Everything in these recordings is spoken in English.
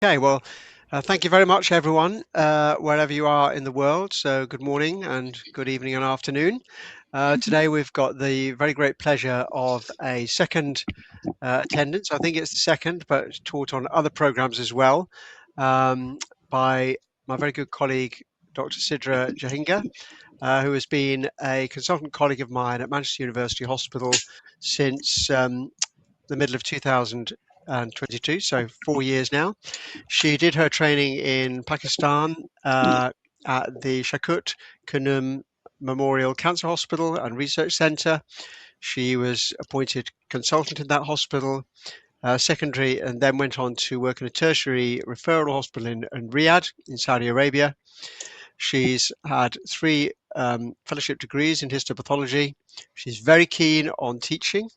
Okay, well, thank you very much, everyone, wherever you are in the world. So, good morning and good evening and afternoon. Today, we've got the very great pleasure of a second attendance. I think it's the second, but it's taught on other programs as well, by my very good colleague, Dr. Sidra Jahangir, who has been a consultant colleague of mine at Manchester University Hospital since the middle of 2022, so 4 years now. She did her training in Pakistan at the Shakut Khanum Memorial Cancer Hospital and Research Centre. She was appointed consultant in that hospital, secondary, and then went on to work in a tertiary referral hospital in Riyadh in Saudi Arabia. She's had 3 fellowship degrees in histopathology. She's very keen on teaching.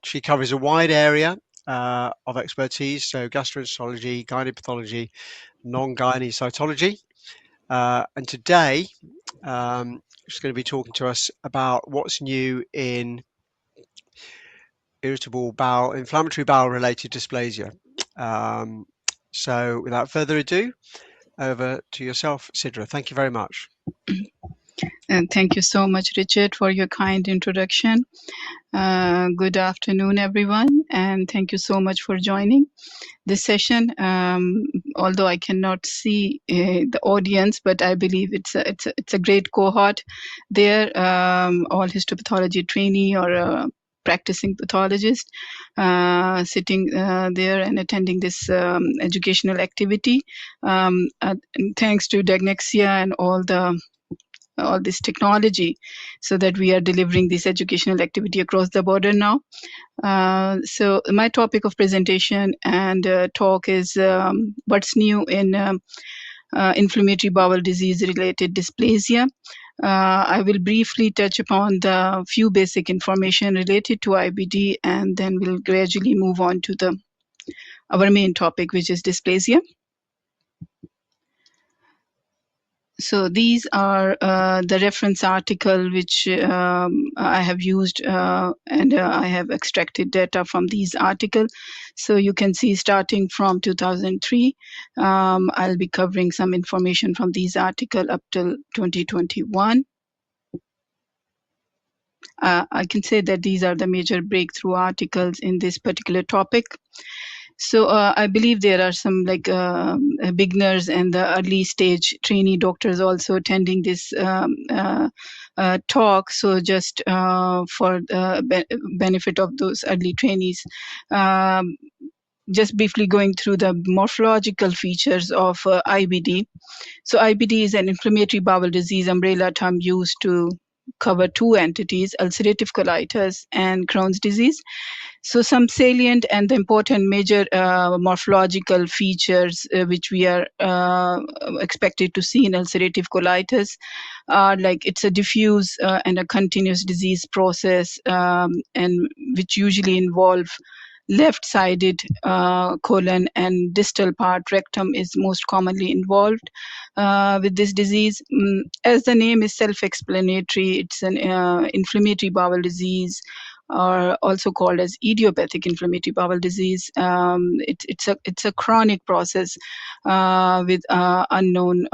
She covers a wide area of expertise, so gastroenterology, gynepathology, non-gyne cytology. And today, she's going to be talking to us about what's new in inflammatory bowel-related dysplasia. So without further ado, over to yourself, Sidra. Thank you very much. And thank you so much, Richard, for your kind introduction. Good afternoon, everyone, and thank you so much for joining this session. Although I cannot see the audience, but I believe it's a great cohort there. All histopathology trainee or practicing pathologist sitting there and attending this educational activity. Thanks to Diagnexia and all this technology, so that we are delivering this educational activity across the border now. So my topic of presentation and talk is what's new in inflammatory bowel disease related dysplasia. I will briefly touch upon the few basic information related to IBD, and then we'll gradually move on to our main topic, which is dysplasia. So these are the reference article which I have used, and I have extracted data from these articles. So you can see starting from 2003, I'll be covering some information from these articles up till 2021. I can say that these are the major breakthrough articles in this particular topic. So I believe there are some beginners and the early stage trainee doctors also attending this talk. So just for the benefit of those early trainees, just briefly going through the morphological features of IBD. So IBD is an inflammatory bowel disease umbrella term used to cover 2 entities, ulcerative colitis and Crohn's disease. So some salient and important major morphological features which we are expected to see in ulcerative colitis are like it's a diffuse and a continuous disease process, and which usually involve left-sided colon and distal part rectum is most commonly involved with this disease. As the name is self-explanatory, it's an inflammatory bowel disease, or also called as idiopathic inflammatory bowel disease. It's a chronic process with unknown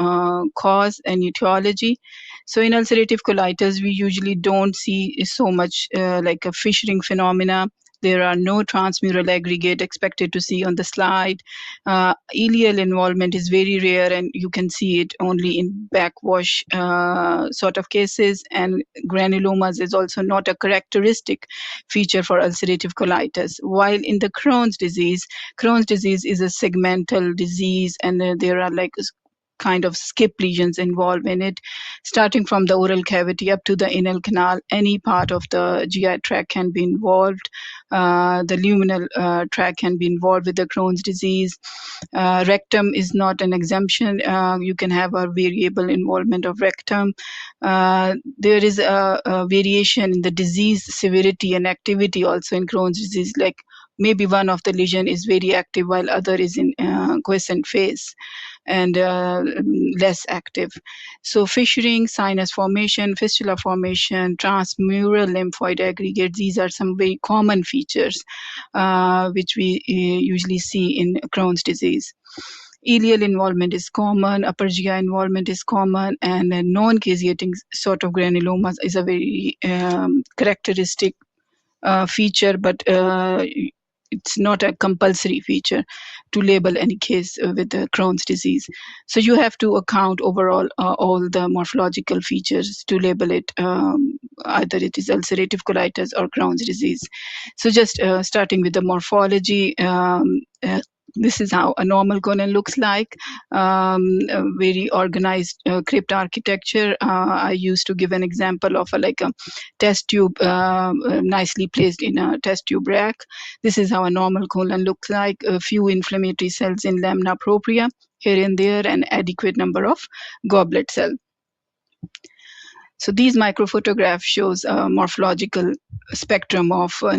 cause and etiology. So in ulcerative colitis, we usually don't see so much like a fissuring phenomena. There are no transmural aggregate expected to see on the slide. Ileal involvement is very rare, and you can see it only in backwash sort of cases. And granulomas is also not a characteristic feature for ulcerative colitis. While in the Crohn's disease is a segmental disease, and there are like kind of skip lesions involved in it, starting from the oral cavity up to the anal canal. Any part of the GI tract can be involved. The luminal tract can be involved with the Crohn's disease. Rectum is not an exemption. You can have a variable involvement of rectum. There is a variation in the disease severity and activity also in Crohn's disease, like maybe one of the lesion is very active while other is in quiescent phase. and less active. So fissuring, sinus formation, fistula formation, transmural lymphoid aggregate, these are some very common features which we usually see in Crohn's disease. Ileal involvement is common, upper GI involvement is common, and non-caseating sort of granulomas is a very characteristic feature, but it's not a compulsory feature to label any case with Crohn's disease. So you have to account overall all the morphological features to label it, either it is ulcerative colitis or Crohn's disease. So just starting with the morphology, this is how a normal colon looks like, a very organized crypt architecture. I used to give an example of like a test tube nicely placed in a test tube rack. This is how a normal colon looks like. A few inflammatory cells in lamina propria here and there, an adequate number of goblet cells. So these microphotographs shows a morphological spectrum of a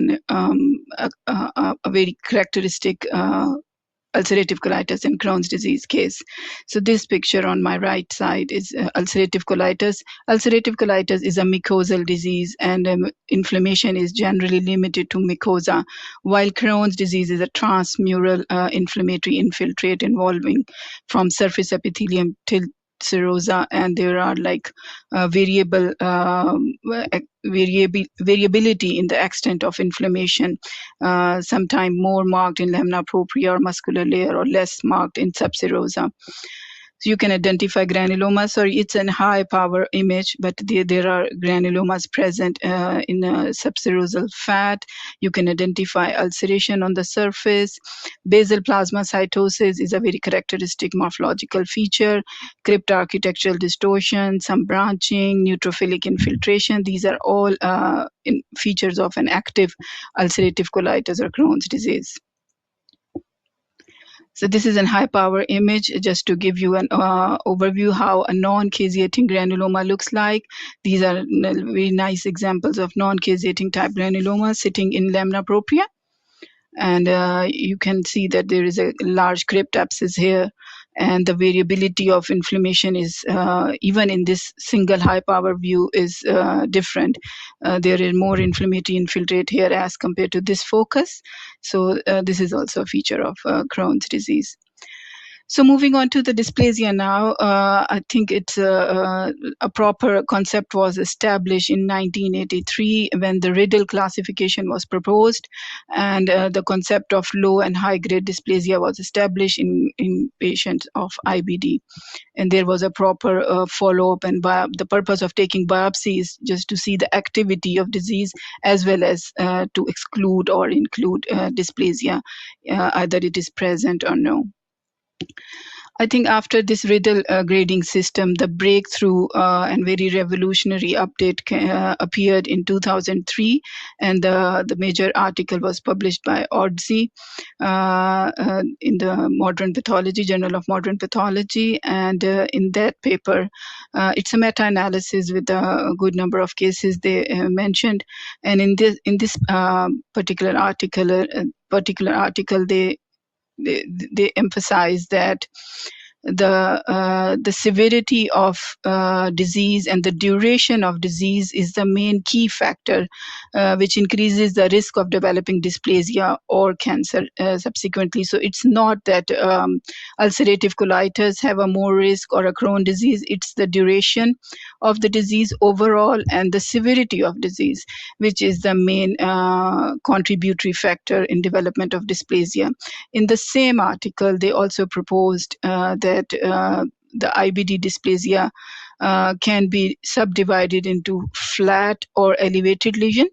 very characteristic ulcerative colitis and Crohn's disease case. So this picture on my right side is ulcerative colitis. Ulcerative colitis is a mucosal disease, and inflammation is generally limited to mucosa, while Crohn's disease is a transmural inflammatory infiltrate involving from surface epithelium till serosa, and there are like variability in the extent of inflammation, sometimes more marked in lamina propria or muscular layer, or less marked in subserosa. So you can identify granulomas. Sorry, it's a high power image, but there are granulomas present in subserosal fat. You can identify ulceration on the surface. Basal plasmacytosis is a very characteristic morphological feature. Crypt architectural distortion, some branching, neutrophilic infiltration. These are all features of an active ulcerative colitis or Crohn's disease. So this is a high power image just to give you an overview how a non-caseating granuloma looks like. These are very nice examples of non-caseating type granuloma sitting in lamina propria. And you can see that there is a large crypt abscess here, and the variability of inflammation is even in this single high power view is different. There is more inflammatory infiltrate here as compared to this focus. So this is also a feature of Crohn's disease. So moving on to the dysplasia now, I think it's a proper concept was established in 1983 when the Riddle classification was proposed, and the concept of low and high grade dysplasia was established in patients of IBD. And there was a proper follow-up, and the purpose of taking biopsy is just to see the activity of disease as well as to exclude or include dysplasia, either it is present or no. I think after this Riddle grading system, the breakthrough and very revolutionary update appeared in 2003, and the major article was published by Orczy in the Modern Pathology, Journal of Modern Pathology, and in that paper, it's a meta-analysis with a good number of cases they mentioned, and in this particular article, they emphasize that the severity of disease and the duration of disease is the main key factor which increases the risk of developing dysplasia or cancer subsequently. So it's not that ulcerative colitis have a more risk or a Crohn's disease, it's the duration of the disease overall and the severity of disease which is the main contributory factor in development of dysplasia. In the same article, they also proposed that the IBD dysplasia can be subdivided into flat or elevated lesion,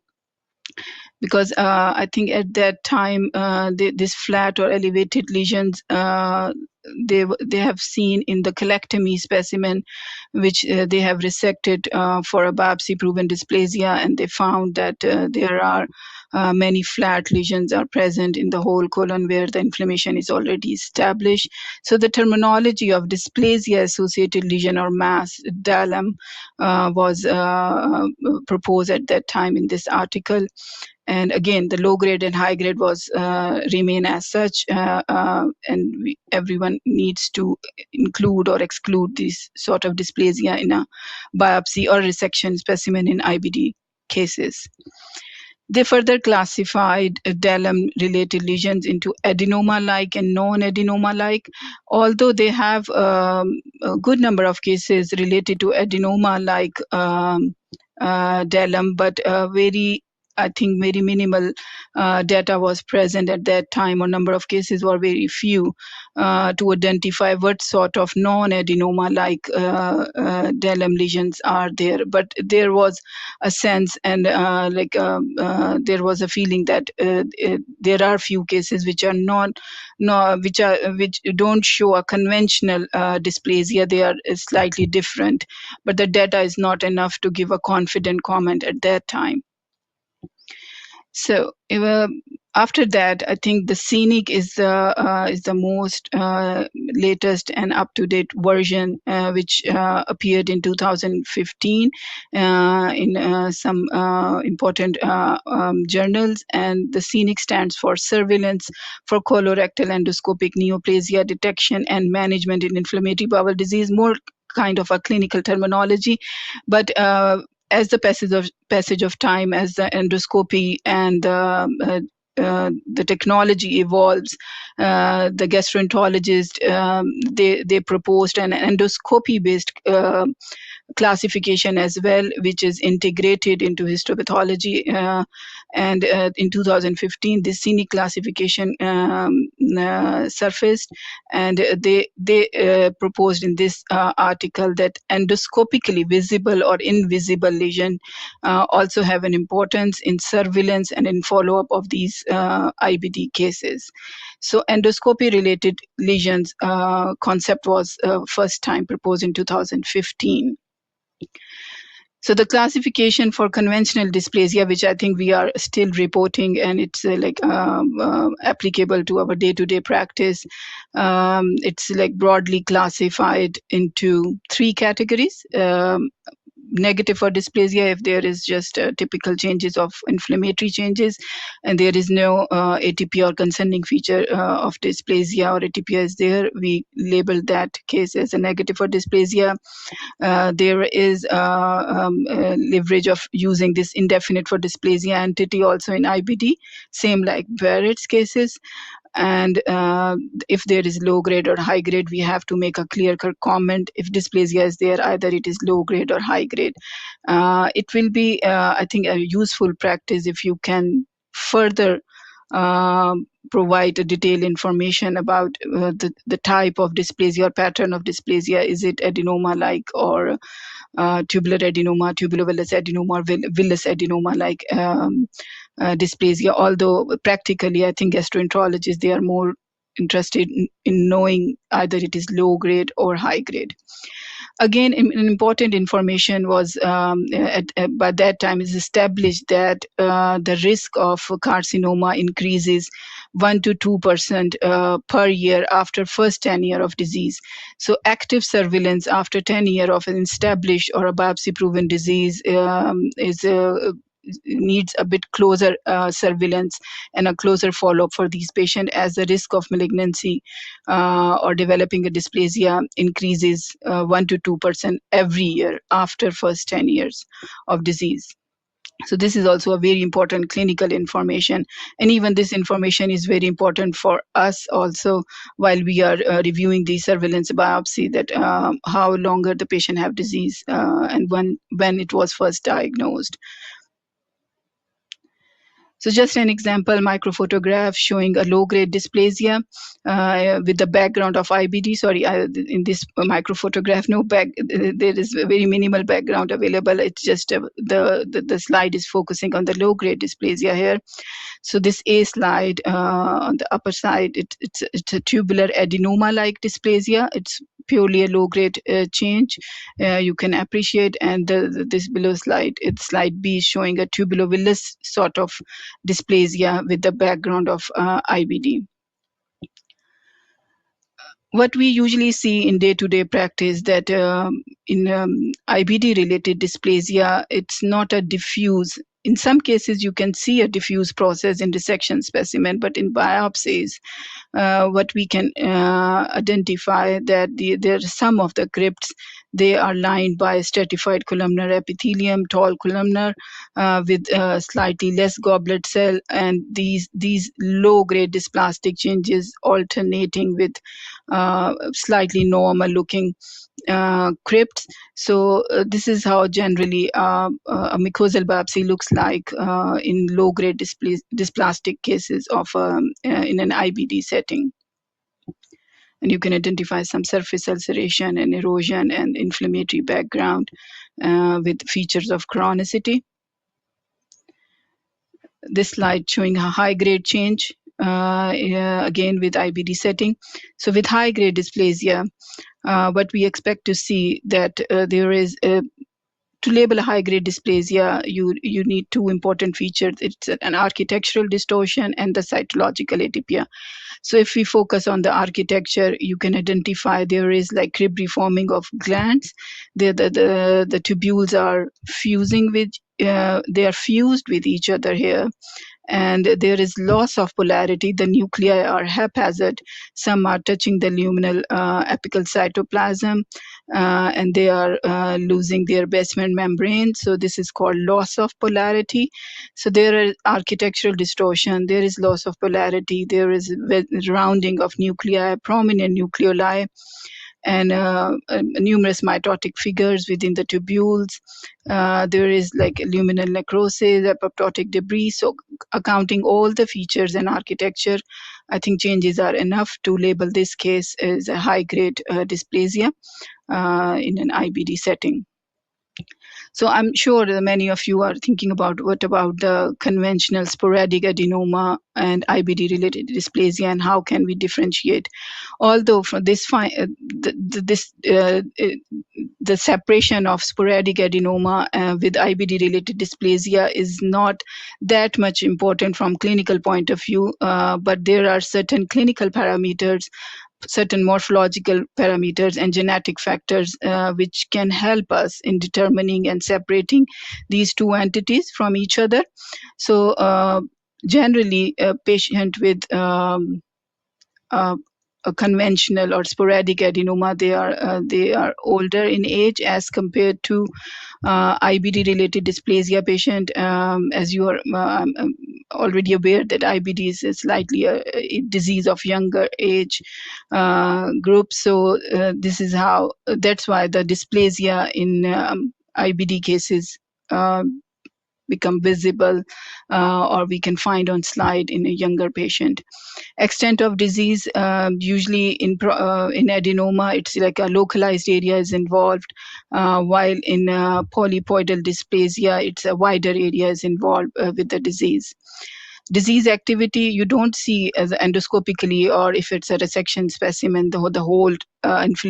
because I think at that time this flat or elevated lesions they have seen in the colectomy specimen which they have resected for a biopsy proven dysplasia, and they found that there are many flat lesions are present in the whole colon where the inflammation is already established. So the terminology of dysplasia associated lesion or mass, DALM, was proposed at that time in this article. And again, the low grade and high grade was remain as such, and everyone needs to include or exclude this sort of dysplasia in a biopsy or resection specimen in IBD cases. They further classified Dallam-related lesions into adenoma-like and non-adenoma-like, although they have a good number of cases related to adenoma-like Dallam, but I think very minimal data was present at that time, or number of cases were very few to identify what sort of non-adenoma-like Dallam lesions are there. But there was a sense and there was a feeling that there are few cases which are which don't show a conventional dysplasia. They are slightly different, but the data is not enough to give a confident comment at that time. So after that, I think the Scenic is the most latest and up-to-date version, which appeared in 2015 in some important journals. And the Scenic stands for Surveillance for Colorectal Endoscopic Neoplasia Detection and Management in Inflammatory Bowel Disease, more kind of a clinical terminology, but as the passage of time, as the endoscopy and the technology evolves, the gastroenterologist they proposed an endoscopy-based classification as well, which is integrated into histopathology. And in 2015, this Scenic classification surfaced, and they proposed in this article that endoscopically visible or invisible lesion also have an importance in surveillance and in follow-up of these IBD cases. So endoscopy-related lesions concept was first time proposed in 2015. So the classification for conventional dysplasia, which I think we are still reporting, and it's applicable to our day-to-day practice, it's like broadly classified into three categories. Negative for dysplasia if there is just typical changes of inflammatory changes and there is no ATP or concerning feature of dysplasia, or ATP is there, we label that case as a negative for dysplasia. There is leverage of using this indefinite for dysplasia entity also in IBD, same like Barrett's cases. And if there is low grade or high grade, we have to make a clear-cut comment. If dysplasia is there, either it is low grade or high grade. It will be, I think, a useful practice if you can further provide a detailed information about the type of dysplasia or pattern of dysplasia. Is it adenoma-like or tubular adenoma, tubulovillous adenoma, or villous adenoma-like dysplasia? Although practically, I think gastroenterologists, they are more interested in knowing either it is low grade or high grade. Again, an important information was by that time is established that the risk of carcinoma increases 1 to 2% per year after first 10 years of disease. So active surveillance after 10 years of an established or a biopsy-proven disease needs a bit closer surveillance and a closer follow-up for these patients, as the risk of malignancy or developing a dysplasia increases 1 to 2% every year after first 10 years of disease. So this is also a very important clinical information. And even this information is very important for us also while we are reviewing the surveillance biopsy, that how longer the patient have disease and when it was first diagnosed. So just an example, microphotograph showing a low-grade dysplasia with the background of IBD. Sorry, in this microphotograph, there is a very minimal background available. It's just the slide is focusing on the low-grade dysplasia here. So this A slide on the upper side, it's a tubular adenoma-like dysplasia. It's purely a low-grade change you can appreciate. And this below slide, it's slide B, showing a tubulovillous sort of dysplasia with the background of IBD. What we usually see in day-to-day practice that in IBD-related dysplasia, it's not a diffuse in some cases, you can see a diffuse process in dissection specimen, but in biopsies, what we can identify that there are some of the crypts, they are lined by stratified columnar epithelium, tall columnar, with slightly less goblet cell, and these low-grade dysplastic changes alternating with slightly normal looking crypts. So this is how generally a mucosal biopsy looks like in low-grade dysplastic cases of in an IBD setting. And you can identify some surface ulceration and erosion and inflammatory background with features of chronicity. This slide showing a high-grade change, again with IBD setting. So with high-grade dysplasia, what we expect to see that there is to label a high-grade dysplasia, you need two important features. It's an architectural distortion and the cytological atypia. So if we focus on the architecture, you can identify there is like crib reforming of glands. The tubules are fusing with, they are fused with each other here. And there is loss of polarity. The nuclei are haphazard. Some are touching the luminal apical cytoplasm, and they are losing their basement membrane. So this is called loss of polarity. So there is architectural distortion. There is loss of polarity. There is rounding of nuclei, prominent nucleoli, and numerous mitotic figures within the tubules. There is like luminal necrosis, apoptotic debris. So accounting all the features and architecture, I think changes are enough to label this case as a high-grade dysplasia in an IBD setting. So I'm sure that many of you are thinking about what about the conventional sporadic adenoma and IBD-related dysplasia, and how can we differentiate? Although for this, the separation of sporadic adenoma with IBD-related dysplasia is not that much important from clinical point of view, but there are certain clinical parameters, certain morphological parameters and genetic factors which can help us in determining and separating these two entities from each other. So generally, a patient with a conventional or sporadic adenoma, they are older in age as compared to IBD-related dysplasia patient. As you are already aware that IBD is slightly a disease of younger age group. So this is how, that's why the dysplasia in IBD cases become visible, or we can find on slide in a younger patient. Extent of disease, usually in adenoma, it's like a localized area is involved, while in polypoidal dysplasia, it's a wider area is involved with the disease. Disease activity, you don't see as endoscopically, or if it's a resection specimen, the whole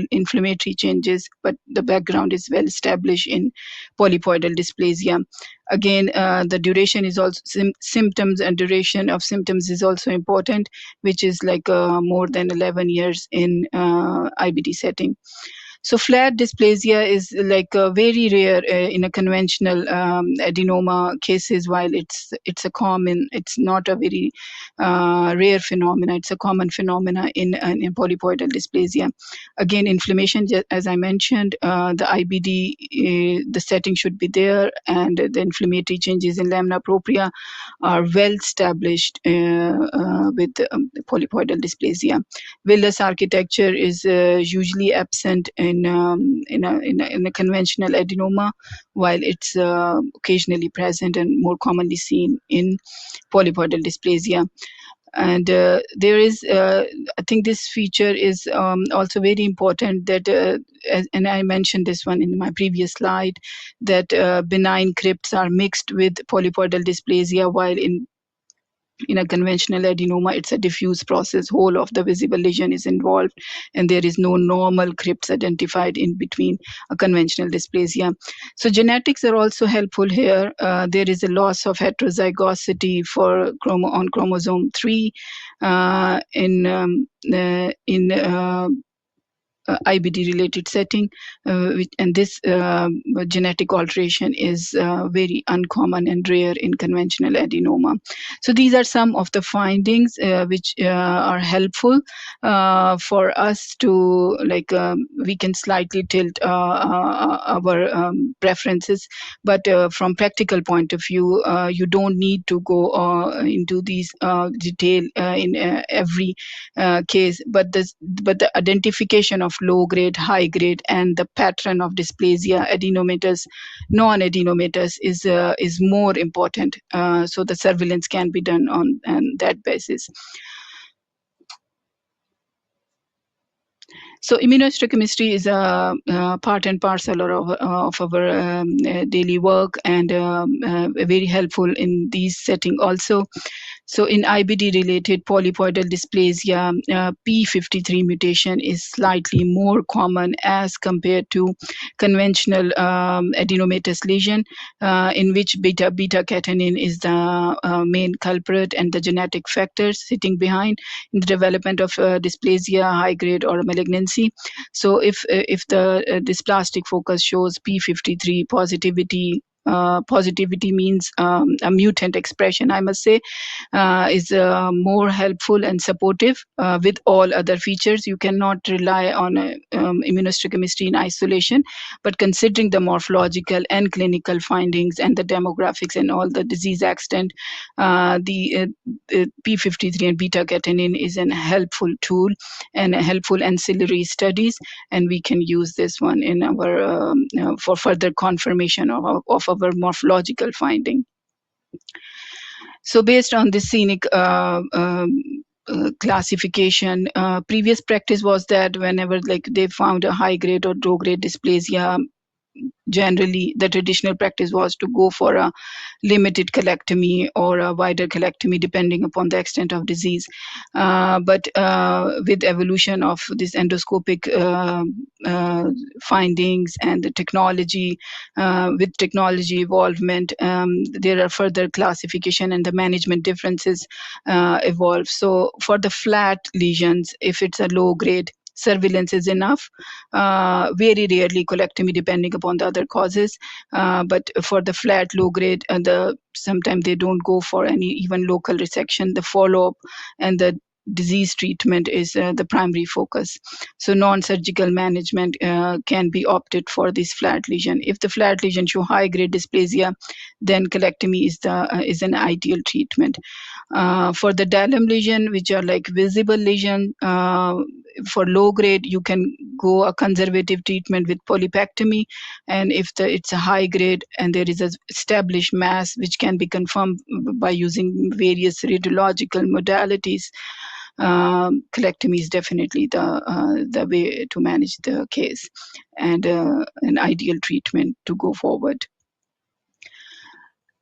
inflammatory changes, but the background is well established in polypoidal dysplasia. Again, the duration is also, symptoms and duration of symptoms is also important, which is like more than 11 years in IBD setting. So flat dysplasia is like very rare in a conventional adenoma cases, while it's not a very rare phenomena. It's a common phenomena in polypoidal dysplasia. Again, inflammation, as I mentioned, the IBD, the setting should be there, and the inflammatory changes in lamina propria are well established with polypoidal dysplasia. Villus architecture is usually absent in a conventional adenoma, while it's occasionally present and more commonly seen in polypoidal dysplasia. And there is, I think this feature is also very important, that, and I mentioned this one in my previous slide, that benign crypts are mixed with polypoidal dysplasia, while in a conventional adenoma, it's a diffuse process. Whole of the visible lesion is involved, and there is no normal crypts identified in between a conventional dysplasia. So genetics are also helpful here. There is a loss of heterozygosity for on chromosome 3 in IBD-related setting, and this genetic alteration is very uncommon and rare in conventional adenoma. So these are some of the findings which are helpful for us to we can slightly tilt our preferences, but from practical point of view, you don't need to go into these detail in every case, but the identification of low grade, high grade, and the pattern of dysplasia, adenomatous, non-adenomatous is more important. So the surveillance can be done on that basis. So immunohistochemistry is a part and parcel of our daily work, and very helpful in these setting also. So in IBD-related polypoidal dysplasia, P53 mutation is slightly more common as compared to conventional adenomatous lesion, in which beta-catenin is the main culprit and the genetic factors sitting behind in the development of dysplasia, high grade or malignancy. So if the dysplastic focus shows P53 positivity, positivity means a mutant expression, I must say, is more helpful and supportive with all other features. You cannot rely on immunohistochemistry in isolation, but considering the morphological and clinical findings and the demographics and all the disease extent, the P53 and beta-catenin is a helpful tool and a helpful ancillary studies, and we can use this one in our for further confirmation of our morphological finding. So based on this scenic classification, previous practice was that whenever they found a high grade or low grade dysplasia, generally the traditional practice was to go for a limited colectomy or a wider colectomy depending upon the extent of disease. But with evolution of this endoscopic findings and the technology, with technology evolvement, there are further classification and the management differences evolve. So for the flat lesions, if it's a low grade, surveillance is enough. Very rarely colectomy depending upon the other causes. But for the flat low grade, sometimes they don't go for any even local resection. The follow-up and the disease treatment is the primary focus. So non-surgical management can be opted for this flat lesion. If the flat lesion show high grade dysplasia, then colectomy is an ideal treatment. For the Dallam lesion, which are like visible lesion, for low grade, you can go a conservative treatment with polypectomy. And if it's a high grade and there is an established mass, which can be confirmed by using various radiological modalities, colectomy is definitely the way to manage the case and an ideal treatment to go forward.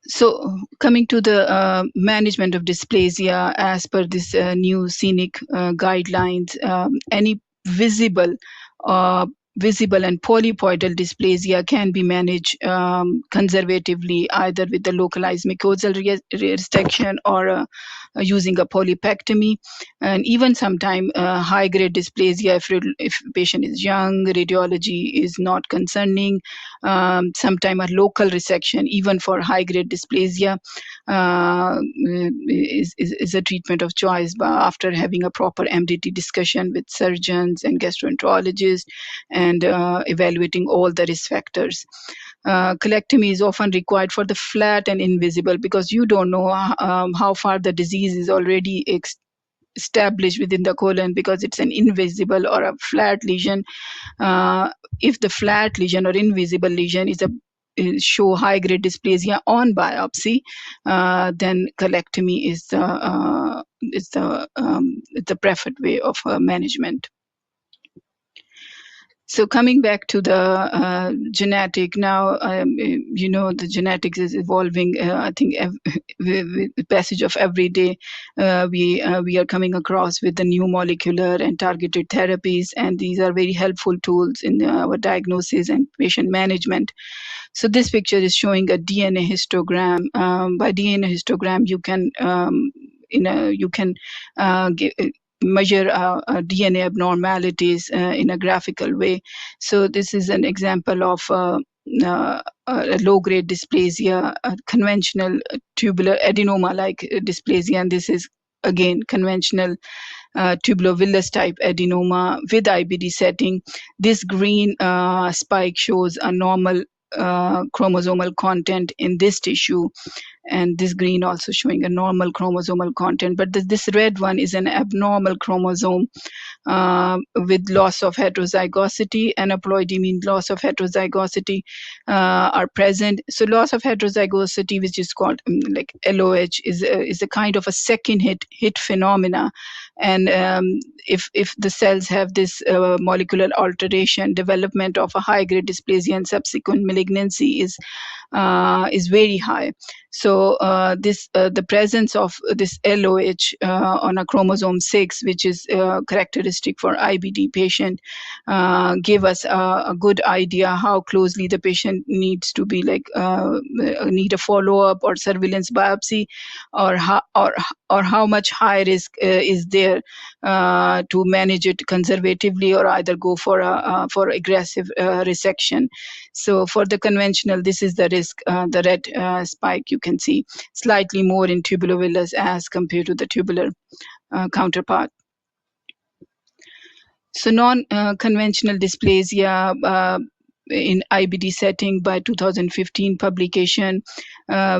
So coming to the management of dysplasia, as per this new scenic guidelines, any visible and polypoidal dysplasia can be managed conservatively, either with the localized mucosal resection or using a polypectomy. And even sometimes high-grade dysplasia, if patient is young, radiology is not concerning, sometimes a local resection, even for high-grade dysplasia, is a treatment of choice after having a proper MDT discussion with surgeons and gastroenterologists and evaluating all the risk factors. Colectomy is often required for the flat and invisible because you don't know how far the disease is already established within the colon, because it's an invisible or a flat lesion. If the flat lesion or invisible lesion show high-grade dysplasia on biopsy, then colectomy is the preferred way of management. So coming back to the genetic now, the genetics is evolving. I think with the passage of every day, we are coming across with the new molecular and targeted therapies, and these are very helpful tools in our diagnosis and patient management. So this picture is showing a DNA histogram. By DNA histogram, you can measure DNA abnormalities in a graphical way. So this is an example of a low-grade dysplasia, a conventional tubular adenoma-like dysplasia, and this is again conventional tubulovillus type adenoma with IBD setting. This green spike shows a normal chromosomal content in this tissue, and this green also showing a normal chromosomal content, but this red one is an abnormal chromosome with loss of heterozygosity. Aneuploidy means loss of heterozygosity are present. So loss of heterozygosity, which is called like LOH, is a kind of a second hit phenomena. And if the cells have this molecular alteration, development of a high-grade dysplasia and subsequent malignancy is very high. So the presence of this LOH on a chromosome 6, which is characteristic for IBD patient, give us a good idea how closely the patient needs to be need a follow-up or surveillance biopsy, or how much high risk is there to manage it conservatively, or either go for aggressive resection. So for the conventional, this is the risk. The red spike you can see slightly more in tubulovillus as compared to the tubular counterpart. So non-conventional dysplasia in IBD setting, by 2015 publication,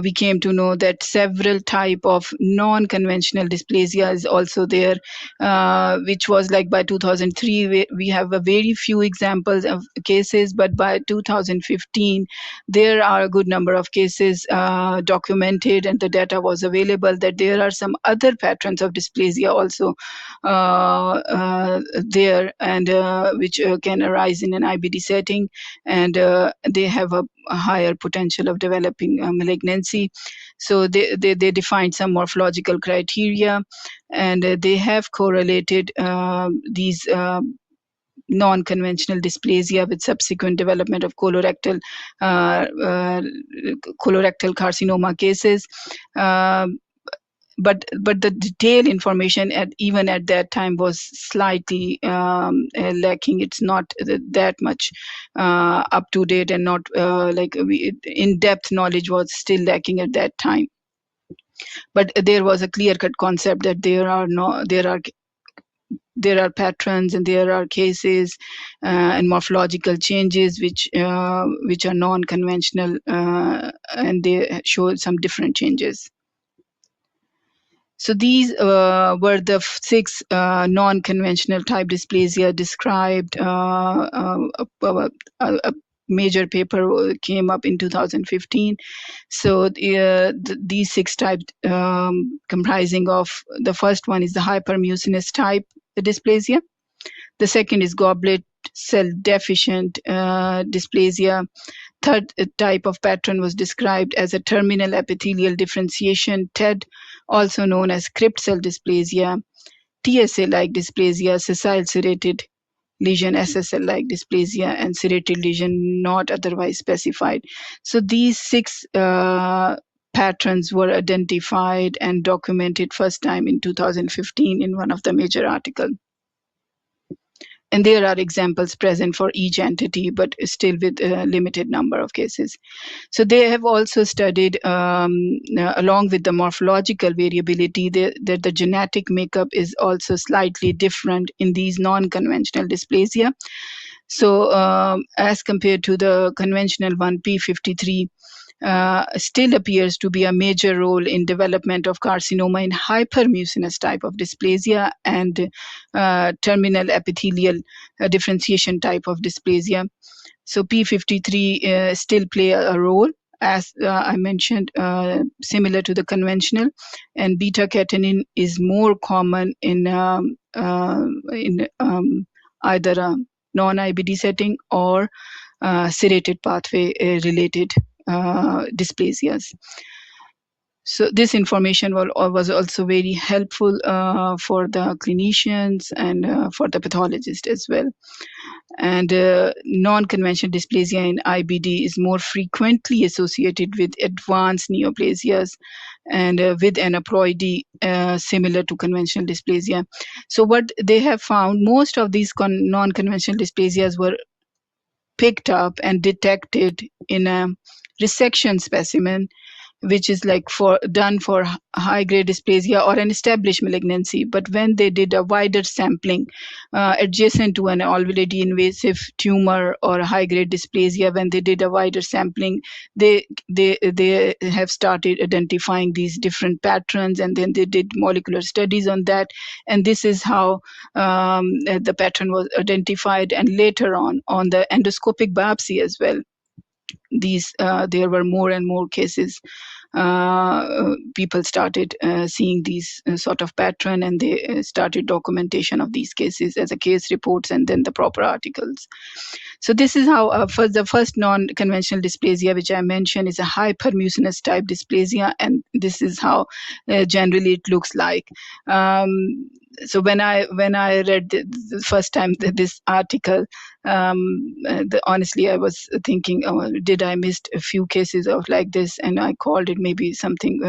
we came to know that several type of non-conventional dysplasia is also there, which was like by 2003, we have a very few examples of cases, but by 2015, there are a good number of cases documented, and the data was available that there are some other patterns of dysplasia also there, and which can arise in an IBD setting, and they have a higher potential of developing malignancy. So they defined some morphological criteria, and they have correlated these non-conventional dysplasia with subsequent development of colorectal carcinoma cases. But the detailed information even at that time was slightly lacking. It's not that much up to date, and not in-depth knowledge was still lacking at that time. But there was a clear-cut concept that there are patterns, and there are cases and morphological changes which are non-conventional, and they show some different changes. So these were the 6 non-conventional type dysplasia described. A major paper came up in 2015. So these 6 types comprising of, the first one is the hypermucinous type dysplasia. The second is goblet cell deficient dysplasia. Third type of pattern was described as a terminal epithelial differentiation, TED, also known as crypt cell dysplasia, TSA-like dysplasia, sessile serrated lesion, SSL-like dysplasia, and serrated lesion not otherwise specified. So these 6 patterns were identified and documented first time in 2015 in one of the major articles. And there are examples present for each entity, but still with a limited number of cases. So they have also studied, along with the morphological variability, that the genetic makeup is also slightly different in these non-conventional dysplasia. So as compared to the conventional one, P53, still appears to be a major role in development of carcinoma in hypermucinous type of dysplasia and terminal epithelial differentiation type of dysplasia. So P53 still play a role, as I mentioned, similar to the conventional, and beta-catenin is more common in either a non-IBD setting or serrated pathway related dysplasias. So this information was also very helpful for the clinicians and for the pathologists as well. And non-conventional dysplasia in IBD is more frequently associated with advanced neoplasias and with aneuploidy similar to conventional dysplasia. So what they have found, most of these non-conventional dysplasias were picked up and detected in a resection specimen, which is like done for high grade dysplasia or an established malignancy. But when they did a wider sampling adjacent to an already invasive tumor or high grade dysplasia, when they did a wider sampling, they have started identifying these different patterns, and then they did molecular studies on that, and this is how the pattern was identified. And later on the endoscopic biopsy as well, there were more and more cases. People started seeing these sort of pattern, and they started documentation of these cases as a case reports and then the proper articles. So this is how the first non-conventional dysplasia, which I mentioned, is a hypermucinous type dysplasia, and this is how generally it looks like. So when I read the first time this article, honestly, I was thinking, oh, did I missed a few cases of like this? And I called it maybe something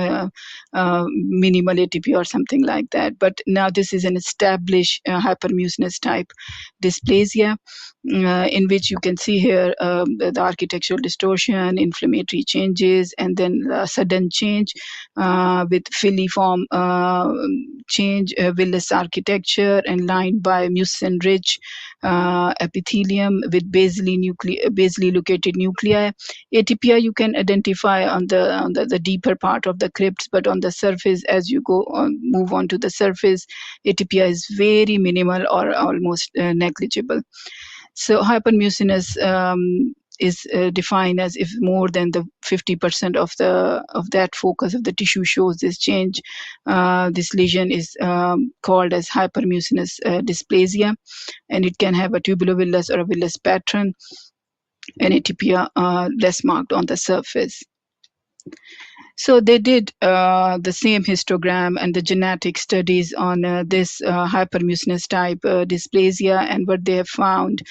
minimal ATP or something like that. But now this is an established hypermucinous type dysplasia, in which you can see here the architectural distortion, inflammatory changes, and then sudden change with filiform change, villus architecture, and lined by mucin-rich epithelium with basally located nuclei. Atypia you can identify on the deeper part of the crypts, but on the surface, as you move on to the surface, atypia is very minimal or almost negligible. So hypermucinous is defined as if more than the 50% of that focus of the tissue shows this change. This lesion is called as hypermucinous dysplasia, and it can have a tubulovillous or a villous pattern, and atypia less marked on the surface. So they did the same histogram and the genetic studies on this hypermucinous type dysplasia, and what they have found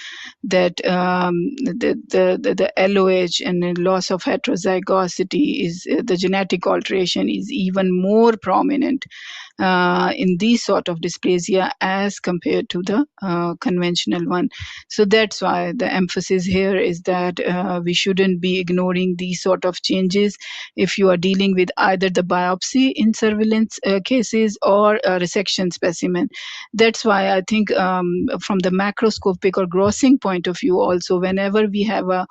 that the LOH and the loss of heterozygosity is the genetic alteration is even more prominent in these sort of dysplasia as compared to the conventional one. So that's why the emphasis here is that we shouldn't be ignoring these sort of changes if you are dealing with either the biopsy in surveillance cases or a resection specimen. That's why I think from the macroscopic or grossing point of view also, whenever we have a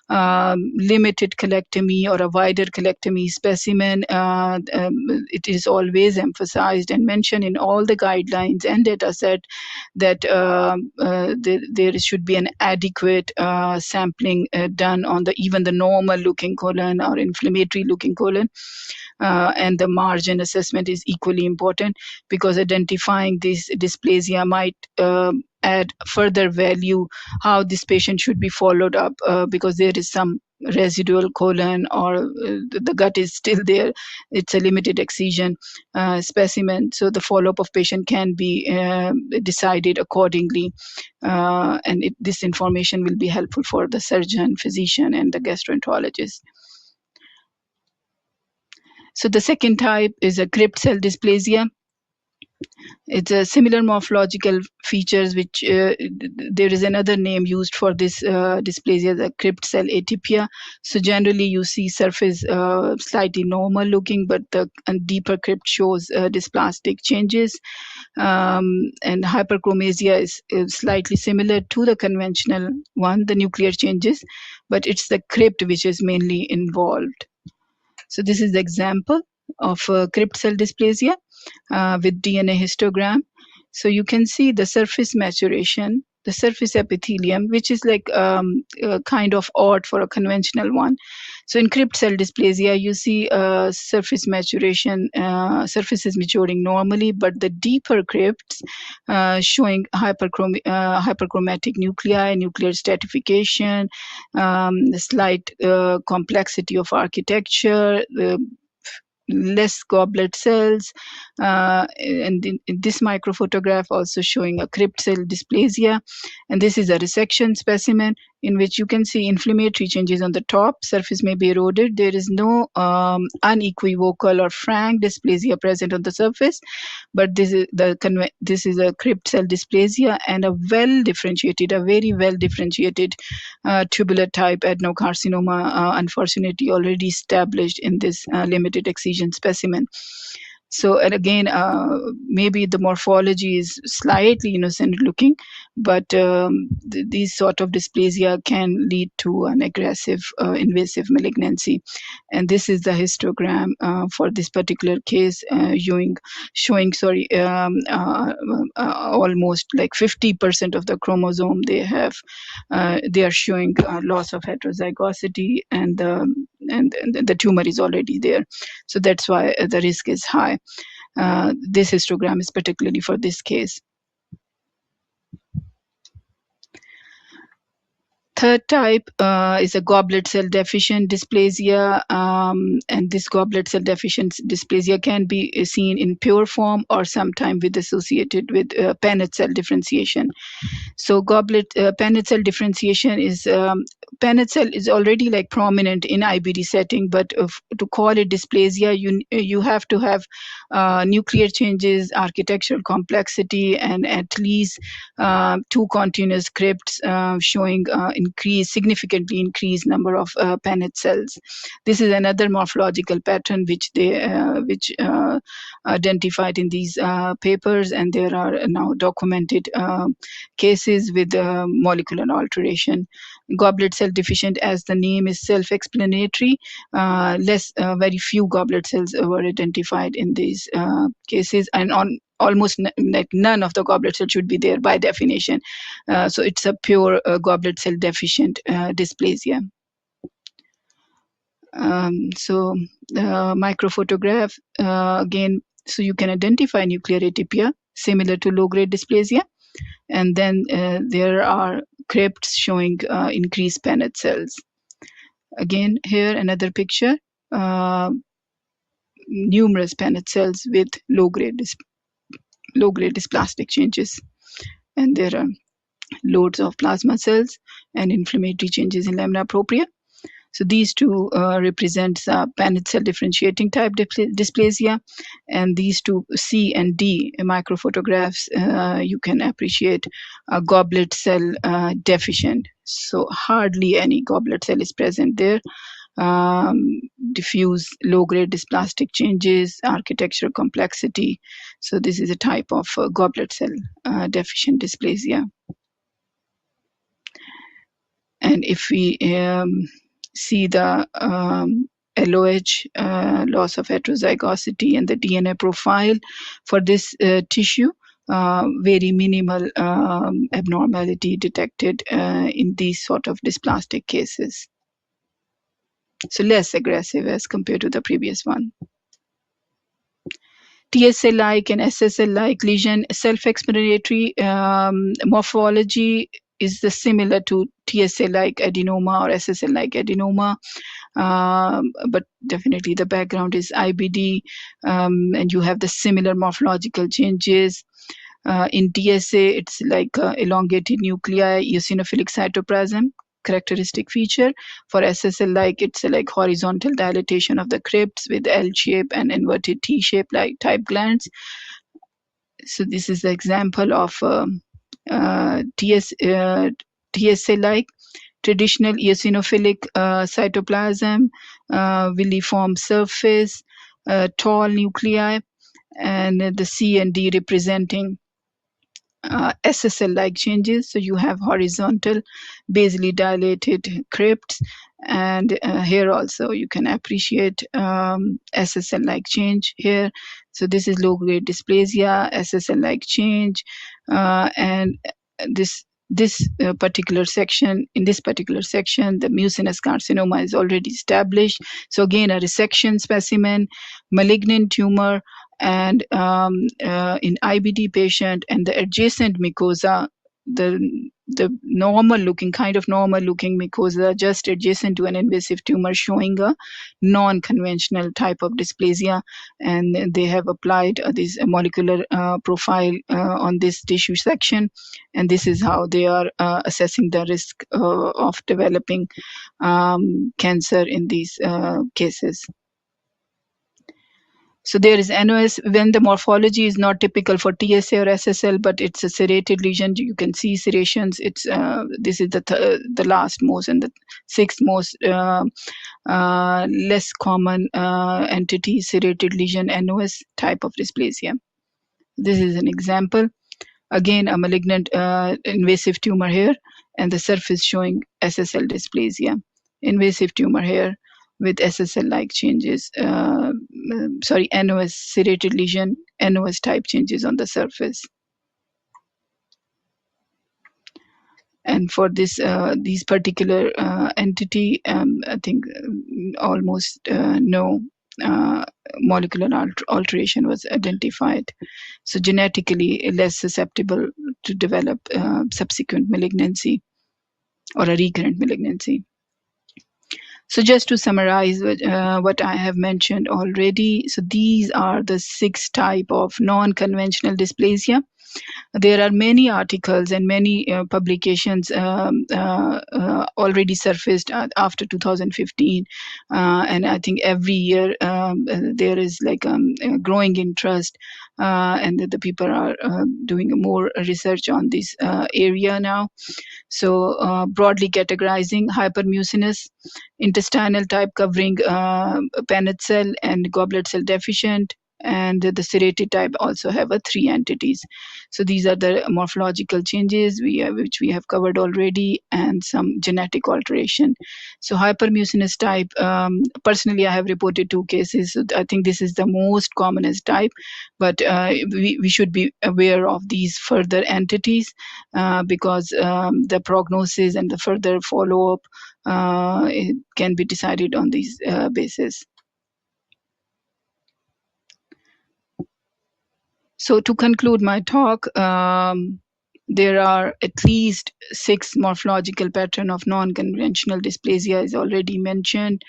limited colectomy or a wider colectomy specimen, it is always emphasized and mentioned in all the guidelines and data set that there should be an adequate sampling done on even the normal looking colon or inflammatory looking colon. And the margin assessment is equally important, because identifying this dysplasia might add further value how this patient should be followed up, because there is some residual colon or the gut is still there. It's a limited excision specimen, so the follow-up of patient can be decided accordingly, and this information will be helpful for the surgeon, physician, and the gastroenterologist. So the second type is a crypt cell dysplasia. It's a similar morphological features, which there is another name used for this dysplasia, the crypt cell atypia. So generally you see surface slightly normal looking, but the deeper crypt shows dysplastic changes. And hyperchromasia is slightly similar to the conventional one, the nuclear changes, but it's the crypt which is mainly involved. So this is the example of crypt cell dysplasia with DNA histogram. So you can see the surface maturation, the surface epithelium, which is like kind of odd for a conventional one. So in crypt cell dysplasia, you see surface maturation, surfaces maturing normally, but the deeper crypts showing hyperchromatic nuclei, nuclear stratification, slight complexity of architecture, less goblet cells, and in this microphotograph also showing a crypt cell dysplasia. And this is a resection specimen in which you can see inflammatory changes on the top. Surface may be eroded. There is no unequivocal or frank dysplasia present on the surface, but this is a crypt cell dysplasia and a very well differentiated tubular type adenocarcinoma, unfortunately already established in this limited excision specimen. So, and again, maybe the morphology is slightly innocent looking, but these sort of dysplasia can lead to an aggressive invasive malignancy. And this is the histogram for this particular case, showing almost like 50% of the chromosome they have. They are showing loss of heterozygosity, and the tumor is already there. So that's why the risk is high. This histogram is particularly for this case. Third type is a goblet cell deficient dysplasia, and this goblet cell deficient dysplasia can be seen in pure form or sometime associated with Paneth cell differentiation. So Paneth cell differentiation is Paneth cell is already like prominent in IBD setting, but to call it dysplasia, you have to have nuclear changes, architectural complexity, and at least 2 continuous crypts showing significantly increased number of Paneth cells. This is another morphological pattern which they identified in these papers, and there are now documented cases with molecular alteration. Goblet cell deficient, as the name is self-explanatory, very few goblet cells were identified in these cases, and on almost like none of the goblet cells should be there by definition. So it's a pure goblet cell deficient dysplasia. So microphotograph again, so you can identify nuclear atypia similar to low-grade dysplasia, and then there are crypts showing increased Paneth cells. Again, here another picture, numerous Paneth cells with low-grade dysplastic changes, and there are loads of plasma cells and inflammatory changes in lamina propria. So these two represent Paneth cell differentiating type dysplasia, and these two C and D microphotographs you can appreciate a goblet cell deficient. So hardly any goblet cell is present there. Diffuse low-grade dysplastic changes, architectural complexity. So this is a type of goblet cell deficient dysplasia. And if we see the LOH, loss of heterozygosity, and the DNA profile for this tissue, very minimal abnormality detected in these sort of dysplastic cases. So less aggressive as compared to the previous one. TSA-like and SSL-like lesion, self-explanatory morphology is similar to TSA-like adenoma or SSL-like adenoma, but definitely the background is IBD, and you have the similar morphological changes. In TSA, it's like elongated nuclei, eosinophilic cytoplasm, characteristic feature. For SSL-like, it's like horizontal dilatation of the crypts with L-shape and inverted T-shape like type glands. So this is the example of TSA-like traditional eosinophilic cytoplasm, villiform surface, tall nuclei, and the C and D representing SSL-like changes. So you have horizontal, basally dilated crypts, and here also you can appreciate SSL-like change here. So this is low-grade dysplasia, SSL-like change, and this particular section, the mucinous carcinoma is already established. So again, a resection specimen, malignant tumor, and in IBD patient, and the adjacent mucosa, the the normal looking, kind of normal looking mucosa just adjacent to an invasive tumor showing a non-conventional type of dysplasia. And they have applied this molecular profile on this tissue section. And this is how they are assessing the risk of developing cancer in these cases. So there is NOS when the morphology is not typical for TSA or SSL, but it's a serrated lesion. You can see serrations. It's this is the last most and the sixth most less common entity, serrated lesion, NOS type of dysplasia. This is an example. Again, a malignant invasive tumor here, and the surface showing SSL dysplasia. Invasive tumor here with SSL-like changes, NOS, serrated lesion, NOS type changes on the surface. And for this these particular entity, I think almost no molecular alteration was identified. So genetically less susceptible to develop subsequent malignancy or a recurrent malignancy. So just to summarize what I have mentioned already, so these are the 6 type of non-conventional dysplasia. There are many articles and many publications already surfaced after 2015, and I think every year there is like a growing interest, and the people are doing more research on this area now. So broadly categorizing: hypermucinous, intestinal type covering Paneth cell and goblet cell deficient, and the serrated type also have 3 entities. So these are the morphological changes which we have covered already, and some genetic alteration. So hypermucinous type, personally I have reported 2 cases. So I think this is the most commonest type, but we should be aware of these further entities because the prognosis and the further follow-up it can be decided on these basis. So to conclude my talk, there are at least 6 morphological pattern of non-conventional dysplasia is already mentioned,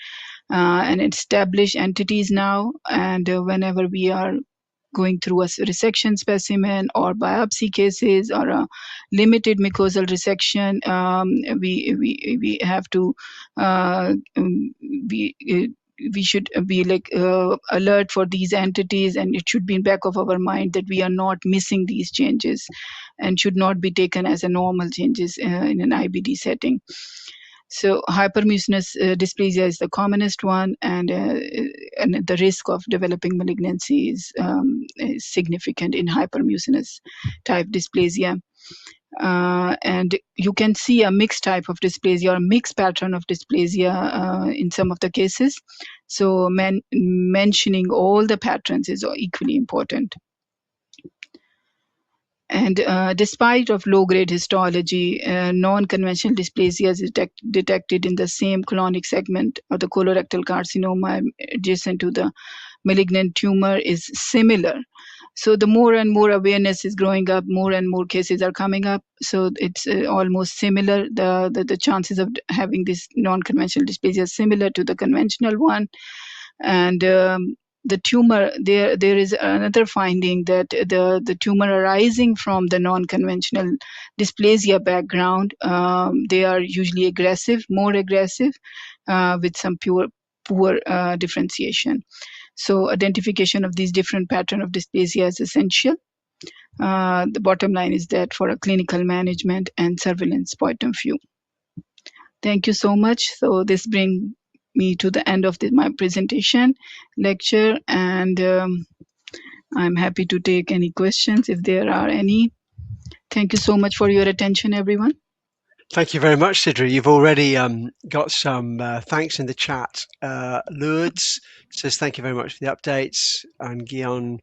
and established entities now. And whenever we are going through a resection specimen or biopsy cases or a limited mucosal resection, we have to we should be like alert for these entities, and it should be in back of our mind that we are not missing these changes and should not be taken as a normal changes in an IBD setting. So hypermucinous dysplasia is the commonest one, and the risk of developing malignancy is significant in hypermucinous type dysplasia. And you can see a mixed type of dysplasia or mixed pattern of dysplasia in some of the cases. So mentioning all the patterns is equally important. And despite of low-grade histology, non-conventional dysplasia is detected in the same colonic segment of the colorectal carcinoma adjacent to the malignant tumor is similar. So the more and more awareness is growing up, more and more cases are coming up. So it's almost similar. The chances of having this non-conventional dysplasia is similar to the conventional one. And the tumor, there is another finding that the tumor arising from the non-conventional dysplasia background, they are usually aggressive, more aggressive, with some poor differentiation. So identification of these different pattern of dysplasia is essential. The bottom line is that for a clinical management and surveillance point of view. Thank you so much. So this brings me to the end of my presentation lecture, and I'm happy to take any questions if there are any. Thank you so much for your attention, everyone. Thank you very much, Sidra. You've already got some thanks in the chat. Lourdes says thank you very much for the updates, and Guion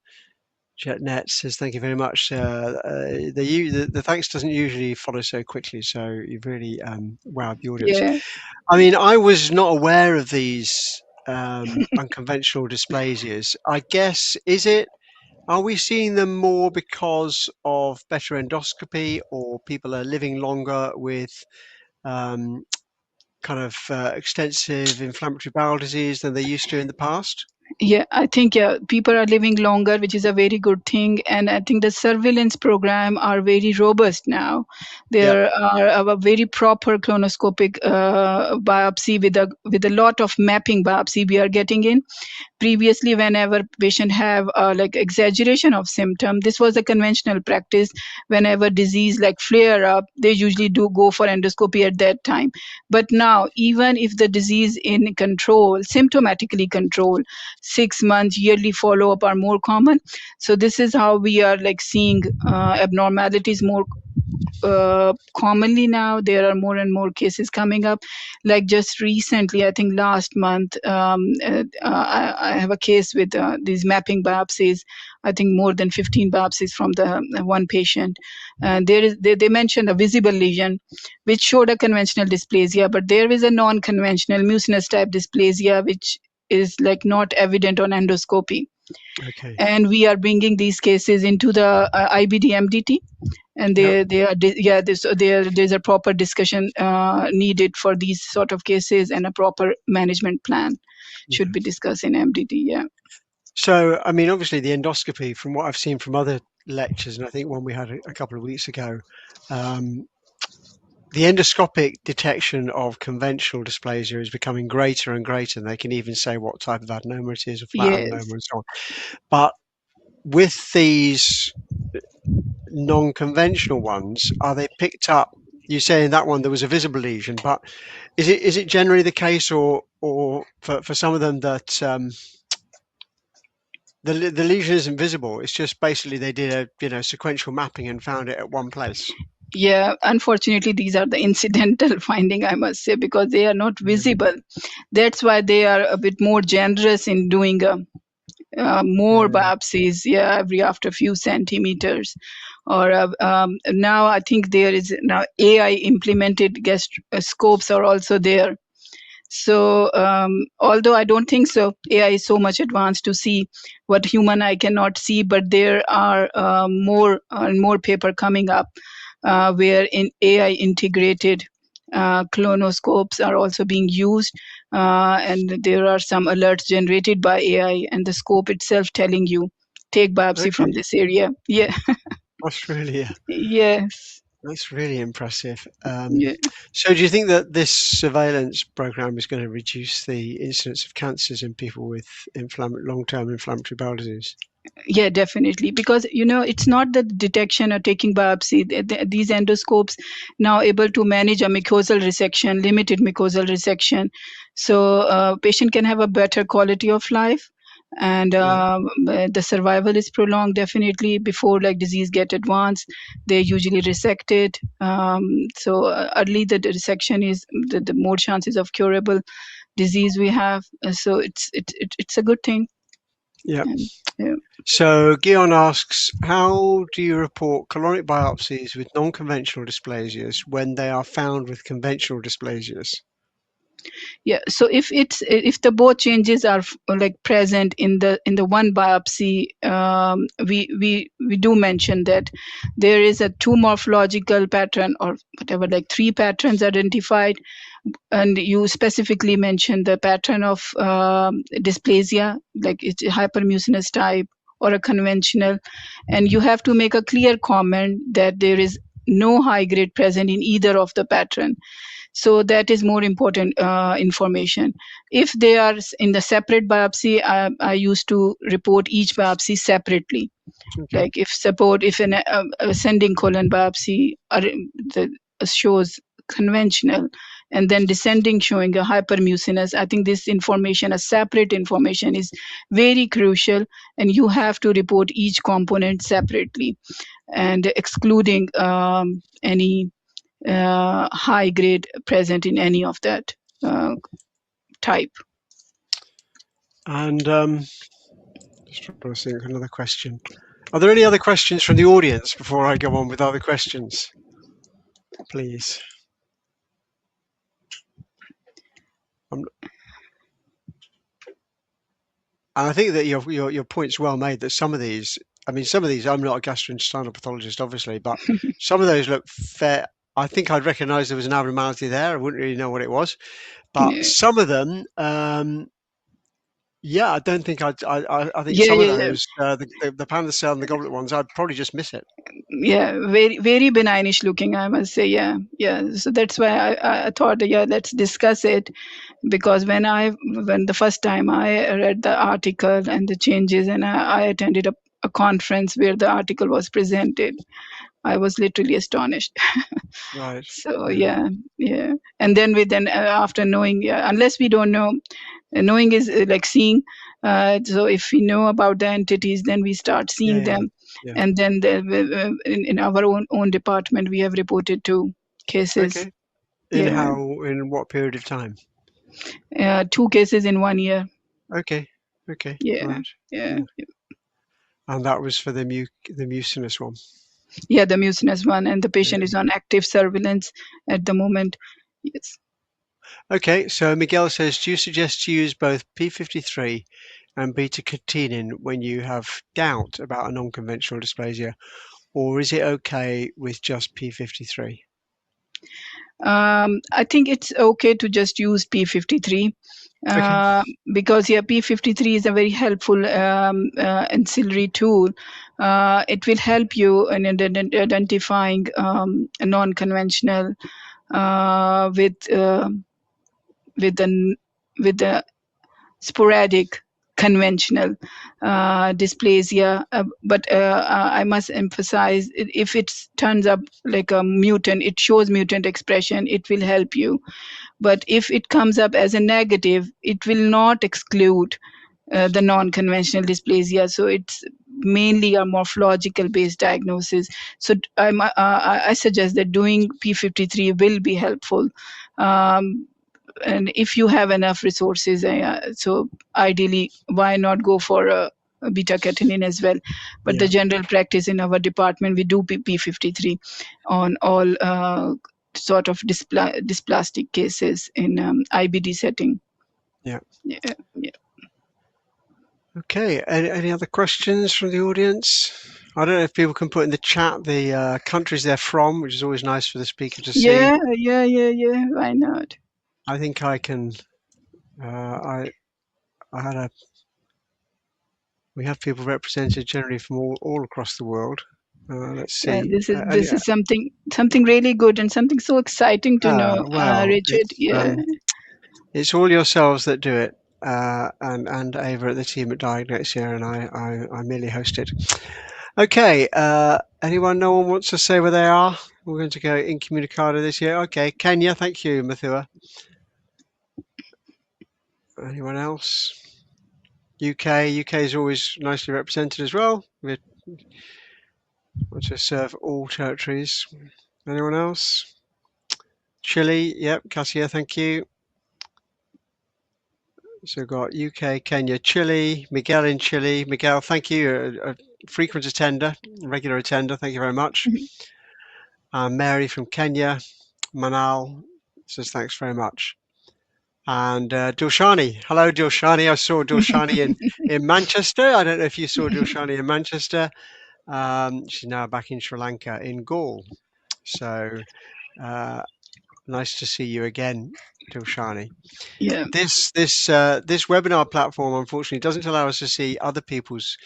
JetNet says thank you very much. The thanks doesn't usually follow so quickly, so you've really wowed the audience. Yeah. I mean, I was not aware of these unconventional dysplasias. I guess, is it Are we seeing them more because of better endoscopy, or people are living longer with um, kind of extensive inflammatory bowel disease than they used to in the past? Yeah, I think people are living longer, which is a very good thing, and I think the surveillance program are very robust now. Yep. There are a very proper colonoscopic biopsy with a lot of mapping biopsy we are getting in. Previously, whenever patient have like exaggeration of symptom, this was a conventional practice. Whenever disease like flare up, they usually do go for endoscopy at that time. But now, even if the disease in control, symptomatically control, 6 months yearly follow up are more common. So this is how we are like seeing abnormalities more commonly now. There are more and more cases coming up. Like just recently, I think last month, I have a case with these mapping biopsies. I think more than 15 biopsies from the one patient. They mentioned a visible lesion, which showed a conventional dysplasia, but there is a non-conventional mucinous type dysplasia, which is like not evident on endoscopy. Okay. And we are bringing these cases into the IBD MDT, and Yep. there's a proper discussion needed for these sort of cases, and a proper management plan should Yeah. be discussed in MDT. Yeah. So, I mean, obviously, the endoscopy, from what I've seen from other lectures, and I think one we had a couple of weeks ago, um, the endoscopic detection of conventional dysplasia is becoming greater and greater, and they can even say what type of adenoma it is, a flat adenoma, Yes. and so on. But with these non-conventional ones, are they picked up? You say in that one there was a visible lesion, but is it generally the case, or for some of them that the lesion isn't visible? It's just basically they did a sequential mapping and found it at one place. Yeah, unfortunately, these are the incidental finding, I must say, because they are not Yeah, visible. That's why they are a bit more generous in doing more yeah. biopsies, yeah, every after few centimeters. Or now I think there is now AI implemented scopes are also there. So although I don't think so, AI is so much advanced to see what human eye cannot see, but there are more and more paper coming up where in AI integrated clonoscopes are also being used, and there are some alerts generated by AI, and the scope itself telling you take biopsy from Okay, this area. Yeah. Australia. Yes. That's really impressive. Yeah. So, do you think that this surveillance program is going to reduce the incidence of cancers in people with long-term inflammatory bowel disease? Yeah, definitely. Because, it's not the detection or taking biopsy. These endoscopes now able to manage a mucosal resection, limited mucosal resection. So patient can have a better quality of life. And Yeah. the survival is prolonged definitely before like disease get advanced. They usually resect it. So early the resection is the more chances of curable disease we have. So it's a good thing. Yeah. And, yeah. So, Guion asks, how do you report colonic biopsies with non-conventional dysplasias when they are found with conventional dysplasias? Yeah, so if the both changes are like present in the one biopsy, we do mention that there is a two morphological pattern or whatever, like three patterns identified, and you specifically mention the pattern of dysplasia, like it's a hypermucinous type or a conventional, and you have to make a clear comment that there is no high grade present in either of the pattern. So that is more important information. If they are in the separate biopsy, I used to report each biopsy separately. Okay. Like if an ascending colon biopsy shows conventional, and then descending showing a hypermucinous, I think this information, a separate information, is very crucial, and you have to report each component separately and excluding any high grade present in any of that uh, type. And just trying to think of another question. Are there any other questions from the audience before I go on with other questions, please? And I think that your point's well made, that some of these I mean, some of these, I'm not a gastrointestinal pathologist, obviously, but some of those look fair. I think I'd recognise there was an abnormality there. I wouldn't really know what it was, but Yeah, some of them, yeah, I don't think I think yeah, some of yeah, yeah. those, the Panda cell and the goblet ones, I'd probably just miss it. Yeah, very very benignish looking, I must say. Yeah, yeah. So that's why I thought, yeah, let's discuss it, because when the first time I read the article and the changes, and I attended a conference where the article was presented, I was literally astonished. Right. So Yeah. yeah, yeah. And then after knowing, yeah, unless we don't know, knowing is like seeing. So if we know about the entities, then we start Yeah. seeing Yeah. them, Yeah. and then in our own department we have reported two cases. Okay. Yeah, In what period of time? two cases in 1 year. Okay. Okay. Yeah, Right. yeah, Yeah. And that was for the mucinous one. yeah. The mucinous one, and the patient Yeah. is on active surveillance at the moment. Yes. Okay. So Miguel says, do you suggest to use both P53 and beta-catenin when you have doubt about a non-conventional dysplasia, or is it okay with just P53? I think it's okay to just use P53, Okay. because yeah, P53 is a very helpful ancillary tool. It will help you in identifying a non-conventional with with the with the sporadic conventional dysplasia. But I must emphasize, if it turns up like a mutant, it shows mutant expression, it will help you. But if it comes up as a negative, it will not exclude the non-conventional dysplasia. So it's mainly a morphological based diagnosis. So I suggest that doing P53 will be helpful. Um, and if you have enough resources, so ideally, why not go for a beta catenin as well? But the Yeah. general practice in our department, we do P53 on all sort of dysplastic cases in IBD setting. Yeah. Yeah, yeah. Okay. Any other questions from the audience? I don't know if people can put in the chat the countries they're from, which is always nice for the speaker to see. Yeah, yeah, yeah, yeah. Why not? I think I can. I had a. We have people represented generally from all across the world. Let's Yeah, see. this is something really good and something so exciting to know, Well, Richard. Yeah, it's all yourselves that do it, and Ava at the team at Diagnexia, and I merely host it. Okay. Anyone? No one wants to say where they are. We're going to go incommunicado this year. Okay, Kenya. Thank you, Mathua. Anyone else? UK is always nicely represented as well. We want to serve all territories. Anyone else? Chile. Yep, Cassia. Thank you. So we've got UK, Kenya, Chile, Miguel in Chile. Miguel, thank you. A frequent attender, regular attender. Thank you very much. mhm. Mary from Kenya, Manal says thanks very much. And Dilshani. Hello, Dilshani. I saw Dilshani in Manchester. I don't know if you saw Dilshani in Manchester. She's now back in Sri Lanka, in Gaul. So uh, nice to see you again, Dilshani. Yeah, This webinar platform unfortunately doesn't allow us to see other people's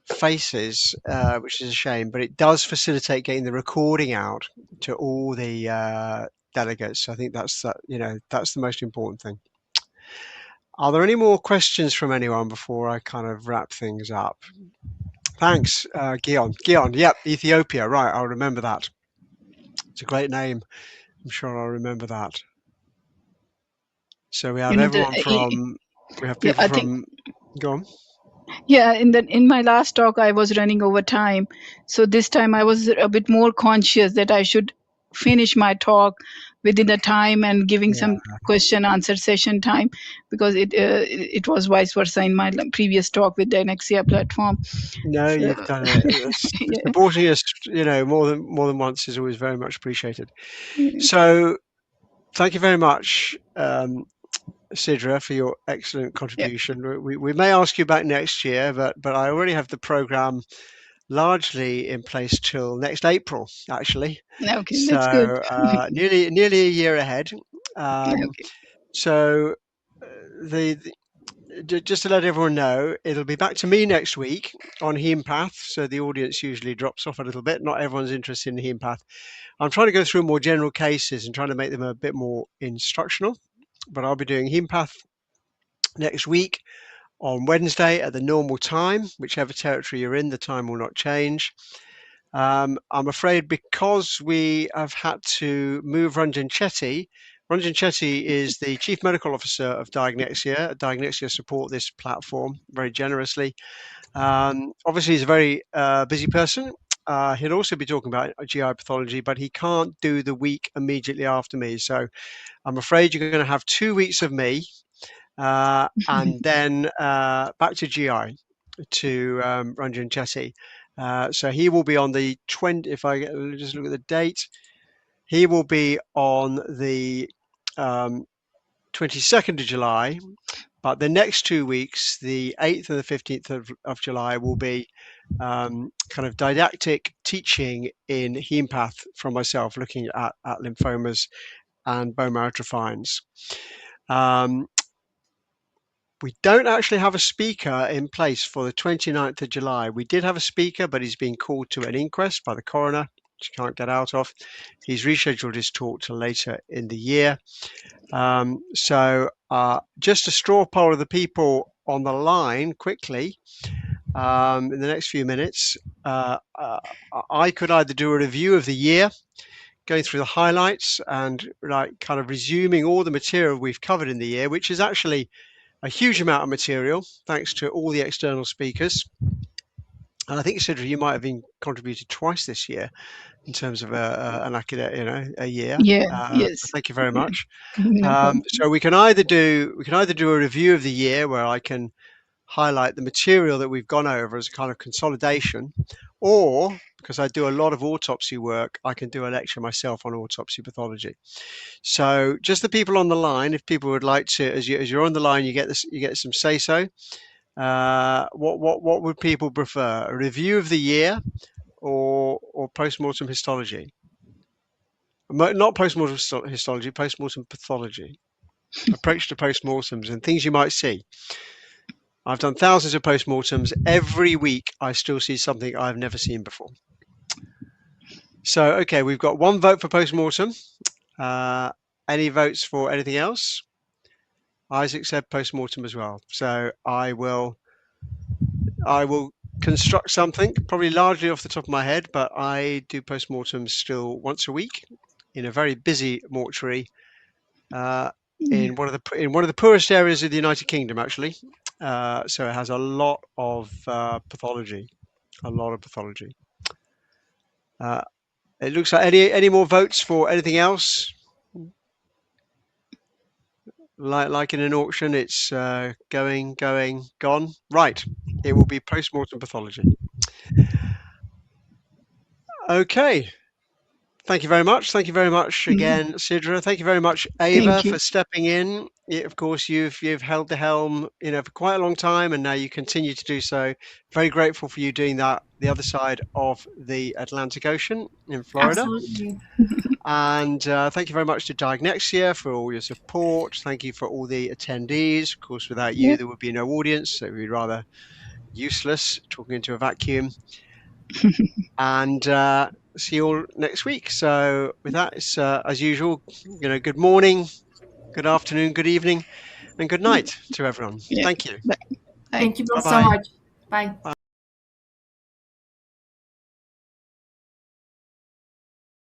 faces, which is a shame, but it does facilitate getting the recording out to all the delegates. I think that's the most important thing. Are there any more questions from anyone before I kind of wrap things up? Thanks, Gion. Gion, yep, Ethiopia, right? I'll remember that. It's a great name. I'm sure I'll remember that. So we you have know everyone from. We have yeah, people I think. from. Go on. Yeah, in my last talk, I was running over time. So this time I was a bit more conscious that I should finish my talk within the time and giving Yeah. some question answer session time, because it was vice versa in my previous talk with the Diagnexia platform. No, So you've done it. yeah, Supporting us, more than once is always very much appreciated. yeah, So, thank you very much, Sidra, for your excellent yeah, contribution. We may ask you back next year, but I already have the program largely in place till next April, actually. Okay, that's good. So nearly a year ahead. Um, Okay. so just to let everyone know, it'll be back to me next week on Heme Path. So the audience usually drops off a little bit. Not everyone's interested in Heme Path. I'm trying to go through more general cases and trying to make them a bit more instructional. But I'll be doing Heme Path next week on Wednesday at the normal time. Whichever territory you're in, the time will not change. I'm afraid because we have had to move Ranjan Chetty. Ranjan Chetty is the Chief Medical Officer of Diagnexia. Diagnexia support this platform very generously. Obviously, he's a very busy person. He'll also be talking about GI pathology, but he can't do the week immediately after me. So I'm afraid you're going to have 2 weeks of me and then back to GI to Ranjan Chetty. So he will be on the 20, if I just look at the date, he will be on the 22nd of July, but the next 2 weeks, the 8th and the 15th of July, will be kind of didactic teaching in Heme Path from myself, looking at lymphomas and bone marrow trophines. We don't actually have a speaker in place for the 29th of July. We did have a speaker, but he's been called to an inquest by the coroner, which he can't get out of. He's rescheduled his talk to later in the year. So just a straw poll of the people on the line quickly in the next few minutes. I could either do a review of the year, going through the highlights and like kind of resuming all the material we've covered in the year, which is actually a huge amount of material, thanks to all the external speakers. And I think, Sidra, you might have been contributed twice this year in terms of an academic, a year. Yeah, So yes. thank you very much. No problem. So we can either do a review of the year where I can highlight the material that we've gone over as a kind of consolidation, or because I do a lot of autopsy work, I can do a lecture myself on autopsy pathology. So just the people on the line, if people would like to, as you're on the line, you get some say so. What would people prefer? A review of the year or post-mortem histology? Not post-mortem histology, post-mortem pathology. Approach to post-mortems and things you might see. I've done thousands of post-mortems. Every week I still see something I've never seen before. So, okay, we've got one vote for post-mortem. Any votes for anything else? Isaac said post-mortem as well. So I will construct something, probably largely off the top of my head, but I do post-mortems still once a week in a very busy mortuary in one of the poorest areas of the United Kingdom, actually. So it has a lot of pathology, a lot of pathology. It looks like any more votes for anything else? Like in an auction, it's going, gone. Right, it will be post-mortem pathology. Okay. Thank you very much. Thank you very much again, Sidra. Thank you very much, Ava, Thank you. for stepping in. Of course, you've held the helm, for quite a long time, and now you continue to do so. Very grateful for you doing that the other side of the Atlantic Ocean in Florida. Absolutely. And thank you very much to Diagnexia for all your support. Thank you for all the attendees. Of course, without you, there would be no audience, so it would be rather useless talking into a vacuum. And see you all next week. So with that, it's as usual, good morning, good afternoon, good evening, and good night to everyone. Yeah. Thank you. Bye. Thank you both so Bye-bye. much. Bye. Bye.